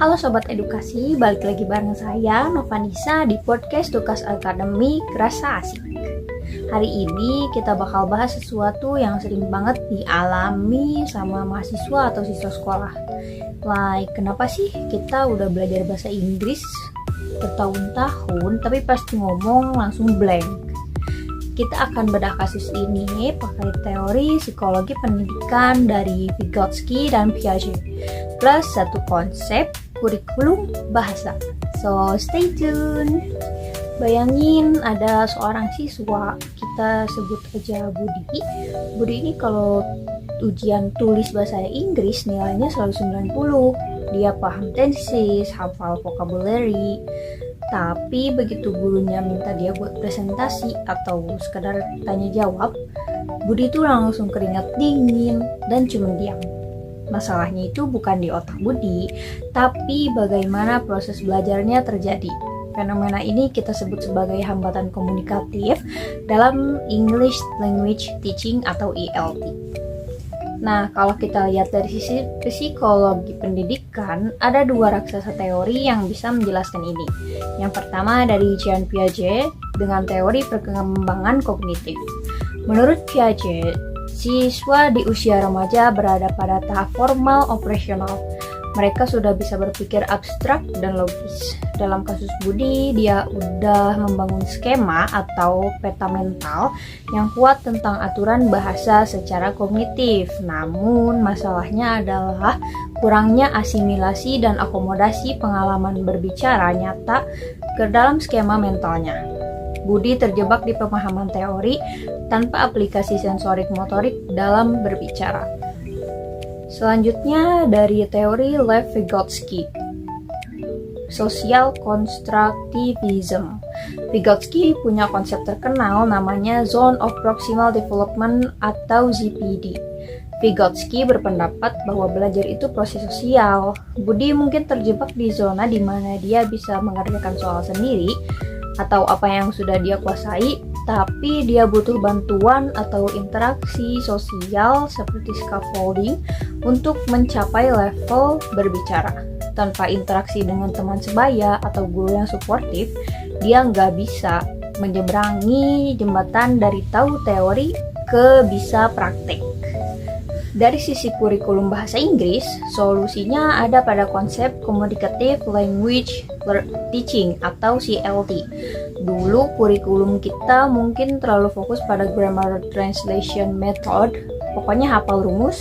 Halo Sobat Edukasi, balik lagi bareng saya Novanisa di podcast Tukas Akademik Rasa Asik. Hari ini kita bakal bahas sesuatu yang sering banget dialami sama mahasiswa atau siswa sekolah. Like, kenapa sih kita udah belajar bahasa Inggris bertahun-tahun tapi pas ngomong langsung blank? Kita akan bedah kasus ini pakai teori psikologi pendidikan dari Vygotsky dan Piaget, plus satu konsep kurikulum bahasa. So, stay tune. Bayangin ada seorang siswa, kita sebut aja Budi. Budi ini kalau ujian tulis bahasa Inggris nilainya selalu 90. Dia paham tenses, hafal vocabulary. Tapi begitu gurunya minta dia buat presentasi atau sekadar tanya jawab, Budi tuh langsung keringat dingin dan cuma diam. Masalahnya itu bukan di otak Budi, tapi bagaimana proses belajarnya terjadi. Fenomena ini kita sebut sebagai hambatan komunikatif dalam English Language Teaching atau ELT. Nah, kalau kita lihat dari sisi psikologi pendidikan, ada dua raksasa teori yang bisa menjelaskan ini. Yang pertama dari Jean Piaget dengan teori perkembangan kognitif. Menurut Piaget, siswa di usia remaja berada pada tahap formal operasional. Mereka sudah bisa berpikir abstrak dan logis. Dalam kasus Budi, dia udah membangun skema atau peta mental yang kuat tentang aturan bahasa secara kognitif. Namun, masalahnya adalah kurangnya asimilasi dan akomodasi pengalaman berbicara nyata ke dalam skema mentalnya. Budi terjebak di pemahaman teori tanpa aplikasi sensorik motorik dalam berbicara. Selanjutnya dari teori Lev Vygotsky, Social Constructivism. Vygotsky punya konsep terkenal namanya Zone of Proximal Development atau ZPD. Vygotsky berpendapat bahwa belajar itu proses sosial. Budi mungkin terjebak di zona di mana dia bisa mengerjakan soal sendiri atau apa yang sudah dia kuasai, tapi dia butuh bantuan atau interaksi sosial seperti scaffolding untuk mencapai level berbicara. Tanpa interaksi dengan teman sebaya atau guru yang suportif, dia nggak bisa menyeberangi jembatan dari tahu teori ke bisa praktek. Dari sisi kurikulum bahasa Inggris, solusinya ada pada konsep Communicative Language Teaching atau CLT. Dulu kurikulum kita mungkin terlalu fokus pada grammar translation method, pokoknya hafal rumus,